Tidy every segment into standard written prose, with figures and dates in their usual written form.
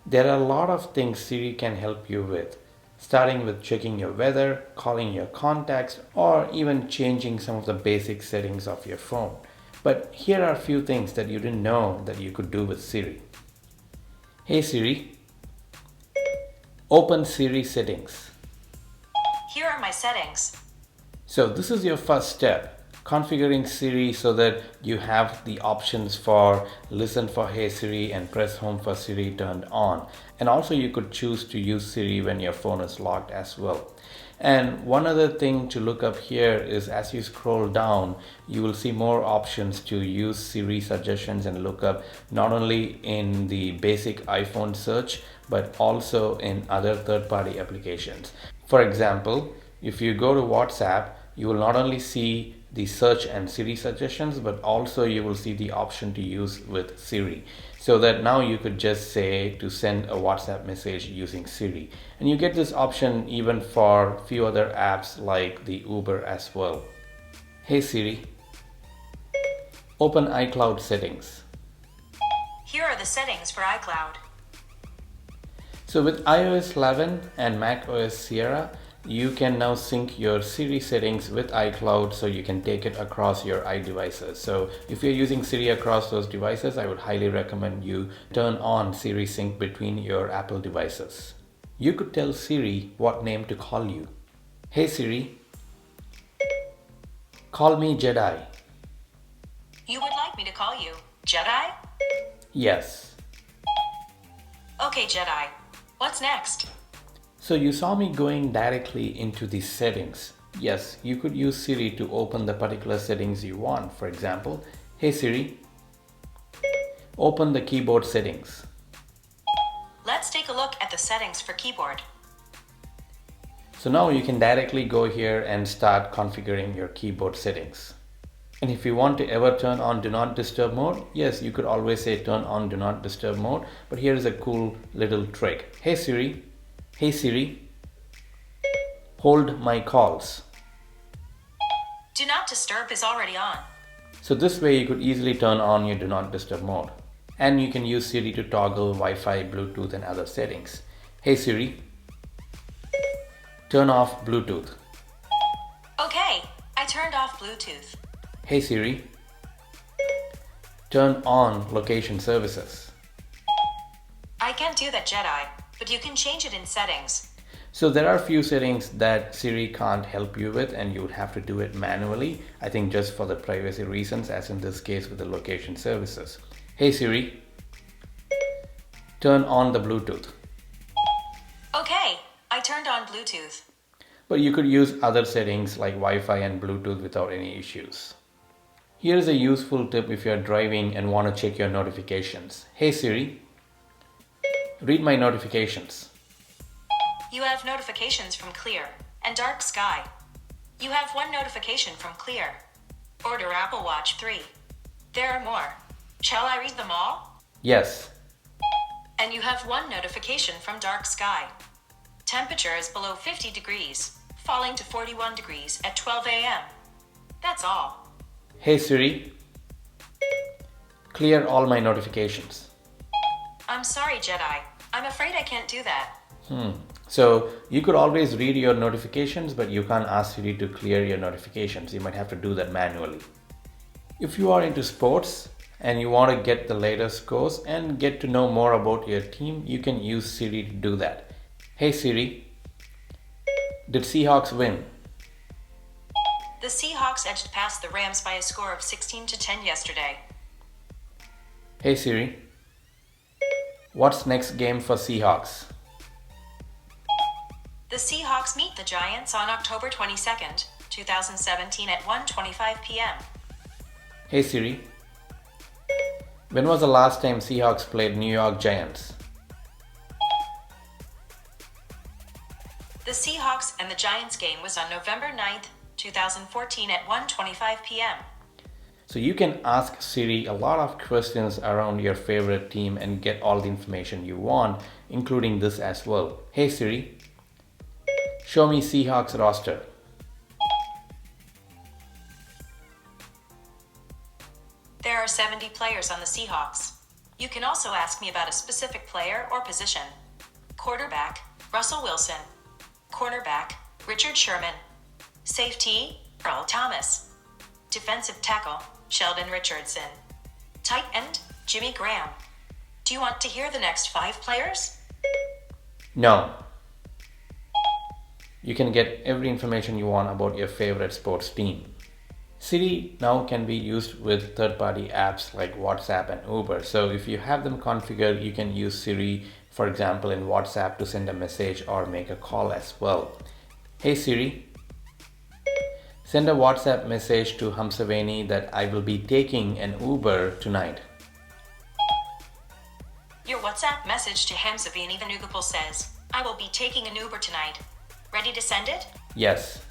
There are a lot of things Siri can help you with, starting with checking your weather, calling your contacts, or even changing some of the basic settings of your phone. But here are a few things that you didn't know that you could do with Siri. Hey Siri, open Siri settings. Here are my settings. So this is your first step, configuring Siri so that you have the options for listen for Hey Siri and press home for Siri turned on. And also you could choose to use Siri when your phone is locked as well. And one other thing to look up here is as you scroll down, you will see more options to use Siri suggestions and look up not only in the basic iPhone search, but also in other third-party applications. For example, if you go to WhatsApp, you will not only see the search and Siri suggestions, but also you will see the option to use with Siri. So that now you could just say to send a WhatsApp message using Siri. And you get this option even for a few other apps like the Uber as well. Hey Siri, open iCloud settings. Here are the settings for iCloud. So with iOS 11 and macOS Sierra, you can now sync your Siri settings with iCloud so you can take it across your iDevices. So if you're using Siri across those devices, I would highly recommend you turn on Siri sync between your Apple devices. You could tell Siri what name to call you. Hey Siri, call me Jedi. You would like me to call you Jedi? Yes. Okay, Jedi. What's next? So you saw me going directly into the settings. Yes, you could use Siri to open the particular settings you want. For example, hey Siri, open the keyboard settings. Let's take a look at the settings for keyboard. So now you can directly go here and start configuring your keyboard settings. And if you want to ever turn on Do Not Disturb mode, yes, you could always say turn on Do Not Disturb mode. But here is a cool little trick. Hey Siri, hold my calls. Do not disturb is already on. So this way you could easily turn on your Do Not Disturb mode. And you can use Siri to toggle Wi-Fi, Bluetooth and other settings. Hey Siri, turn off Bluetooth. Okay, I turned off Bluetooth. Hey Siri, turn on location services. I can't do that, Jedi, but you can change it in settings. So there are a few settings that Siri can't help you with and you would have to do it manually. I think just for the privacy reasons, as in this case with the location services. Hey Siri, turn on the Bluetooth. Okay, I turned on Bluetooth. But you could use other settings like Wi-Fi and Bluetooth without any issues. Here's a useful tip if you're driving and want to check your notifications. Hey Siri, read my notifications. You have notifications from Clear and Dark Sky. You have one notification from Clear. Order Apple Watch 3. There are more. Shall I read them all? Yes. And you have one notification from Dark Sky. Temperature is below 50 degrees, falling to 41 degrees at 12 a.m. That's all. Hey Siri, clear all my notifications. I'm sorry, Jedi. I'm afraid I can't do that. So you could always read your notifications, but you can't ask Siri to clear your notifications. You might have to do that manually. If you are into sports and you want to get the latest scores and get to know more about your team, you can use Siri to do that. Hey Siri, did Seahawks win? The Seahawks edged past the Rams by a score of 16-10 yesterday. Hey Siri, what's next game for Seahawks? The Seahawks meet the Giants on October 22nd, 2017 at 1:25 p.m. Hey Siri, when was the last time Seahawks played New York Giants? The Seahawks and the Giants game was on November 9th, 2014 at 1:25 p.m. So you can ask Siri a lot of questions around your favorite team and get all the information you want, including this as well. Hey Siri, show me Seahawks roster. There are 70 players on the Seahawks. You can also ask me about a specific player or position. Quarterback, Russell Wilson. Cornerback, Richard Sherman. Safety, Earl Thomas. Defensive tackle, Sheldon Richardson. Tight end, Jimmy Graham. Do you want to hear the next 5 players? No. You can get every information you want about your favorite sports team. Siri now can be used with third-party apps like WhatsApp and Uber. So if you have them configured, you can use Siri, for example, in WhatsApp to send a message or make a call as well. Hey Siri, send a WhatsApp message to Hamsaveni that I will be taking an Uber tonight. Your WhatsApp message to Hamsaveni Venugopal says, I will be taking an Uber tonight. Ready to send it? Yes.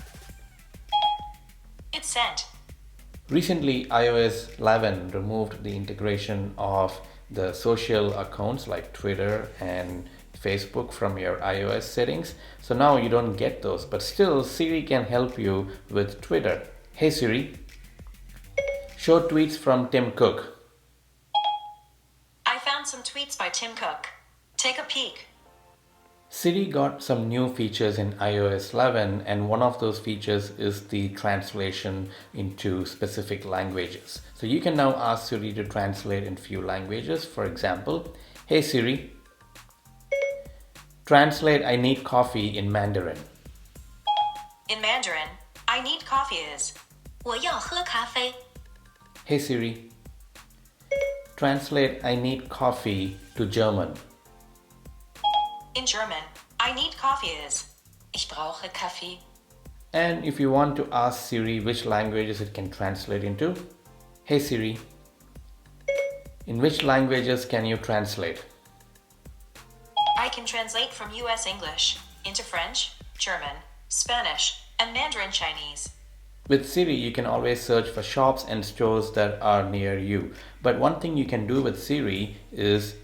It's sent. Recently, iOS 11 removed the integration of the social accounts like Twitter and Facebook from your iOS settings. So now you don't get those, but still Siri can help you with Twitter. Hey Siri, show tweets from Tim Cook. I found some tweets by Tim Cook. Take a peek. Siri got some new features in iOS 11, and one of those features is the translation into specific languages. So you can now ask Siri to translate in few languages. For example, hey Siri, translate I need coffee in Mandarin. In Mandarin, I need coffee is 我要喝咖啡. Hey Siri, translate I need coffee to German. In German, I need coffee is Ich brauche Kaffee. And if you want to ask Siri which languages it can translate into, hey Siri, in which languages can you translate? I can translate from US English into French, German, Spanish, and Mandarin Chinese. With Siri, you can always search for shops and stores that are near you. But one thing you can do with Siri is,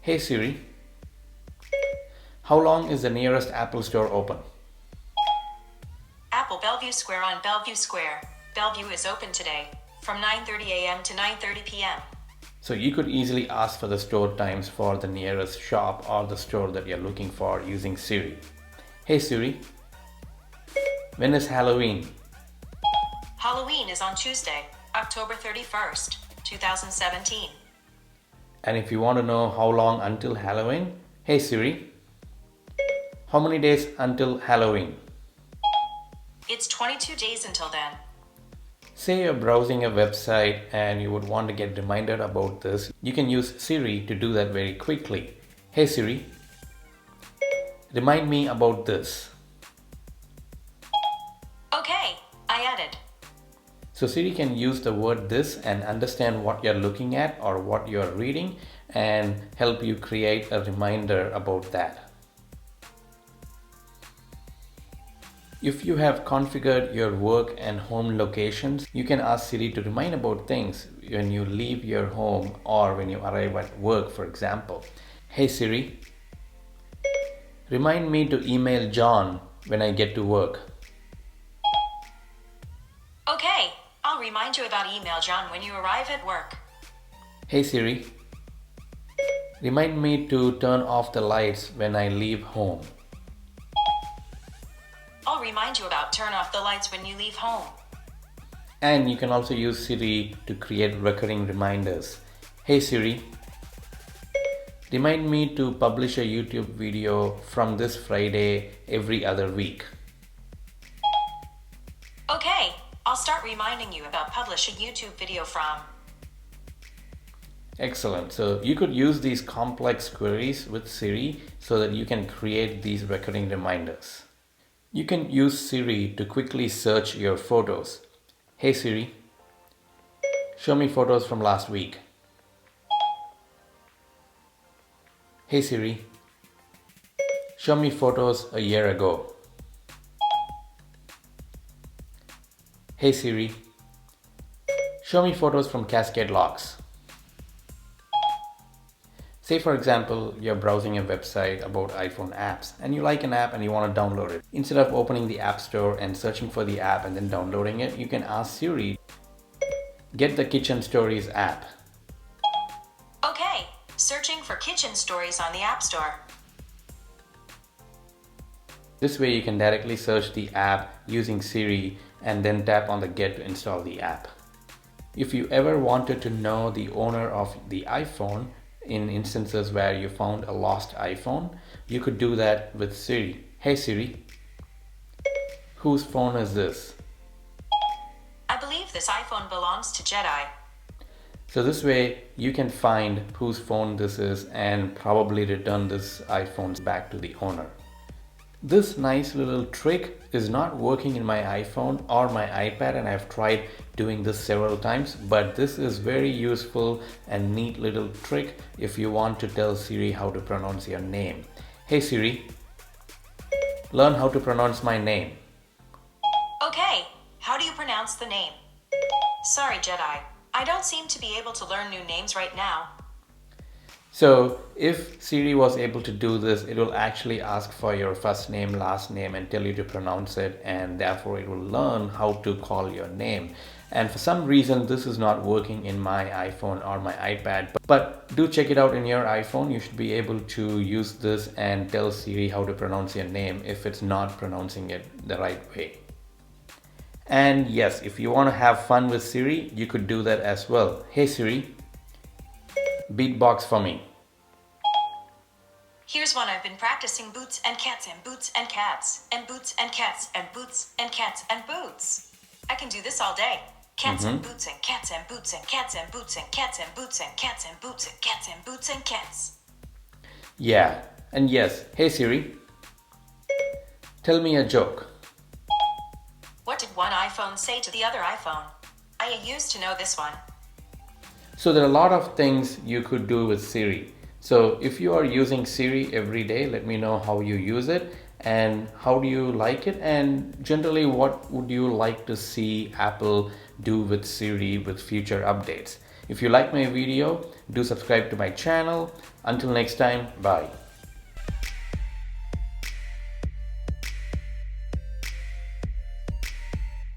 hey Siri, how long is the nearest Apple store open? Apple Bellevue Square on Bellevue Square. Bellevue is open today from 9:30 a.m. to 9:30 p.m. So you could easily ask for the store times for the nearest shop or the store that you're looking for using Siri. Hey Siri, when is Halloween? Halloween is on Tuesday, October 31st, 2017. And if you want to know how long until Halloween, hey Siri, how many days until Halloween? It's 22 days until then. Say you're browsing a website and you would want to get reminded about this. You can use Siri to do that very quickly. Hey Siri, remind me about this. Okay, I added. So Siri can use the word this and understand what you're looking at or what you're reading and help you create a reminder about that. If you have configured your work and home locations, you can ask Siri to remind about things when you leave your home or when you arrive at work, for example. Hey Siri, remind me to email John when I get to work. Okay, I'll remind you about email John when you arrive at work. Hey Siri, remind me to turn off the lights when I leave home. I'll remind you about turn off the lights when you leave home. And you can also use Siri to create recurring reminders. Hey Siri, remind me to publish a YouTube video from this Friday every other week. Okay, I'll start reminding you about publish a YouTube video from. Excellent. So you could use these complex queries with Siri so that you can create these recurring reminders. You can use Siri to quickly search your photos. Hey Siri, show me photos from last week. Hey Siri, show me photos a year ago. Hey Siri, show me photos from Cascade Locks. Say for example, you're browsing a website about iPhone apps and you like an app and you want to download it. Instead of opening the App Store and searching for the app and then downloading it, you can ask Siri, get the Kitchen Stories app. Okay, Mention stories on the App Store. This way you can directly search the app using Siri and then tap on the Get to install the app. If you ever wanted to know the owner of the iPhone, in instances where you found a lost iPhone, you could do that with Siri. Hey Siri, whose phone is this? I believe this iPhone belongs to Jedi. So this way you can find whose phone this is and probably return this iPhone back to the owner. This nice little trick is not working in my iPhone or my iPad, and I've tried doing this several times, but this is very useful and neat little trick if you want to tell Siri how to pronounce your name. Hey Siri, learn how to pronounce my name. Okay, how do you pronounce the name? Sorry, Jedi. I don't seem to be able to learn new names right now. So if Siri was able to do this, it will actually ask for your first name, last name, and tell you to pronounce it, and therefore it will learn how to call your name. And for some reason this is not working in my iPhone or my iPad, but do check it out in your iPhone. You should be able to use this and tell Siri how to pronounce your name if it's not pronouncing it the right way. And yes, if you want to have fun with Siri, you could do that as well. Hey Siri, beatbox for me. Here's one I've been practicing: boots and cats and boots and cats and boots and cats and boots and cats and boots. I can do this all day. Cats and boots and cats and boots and cats and boots and cats and boots and cats and boots and cats and boots and cats. Yeah, and yes, hey Siri, tell me a joke. What did one iPhone say to the other iPhone? I used to know this one. So there are a lot of things you could do with Siri. So if you are using Siri every day, let me know how you use it and how do you like it, and generally what would you like to see Apple do with Siri with future updates. If you like my video, do subscribe to my channel. Until next time, bye.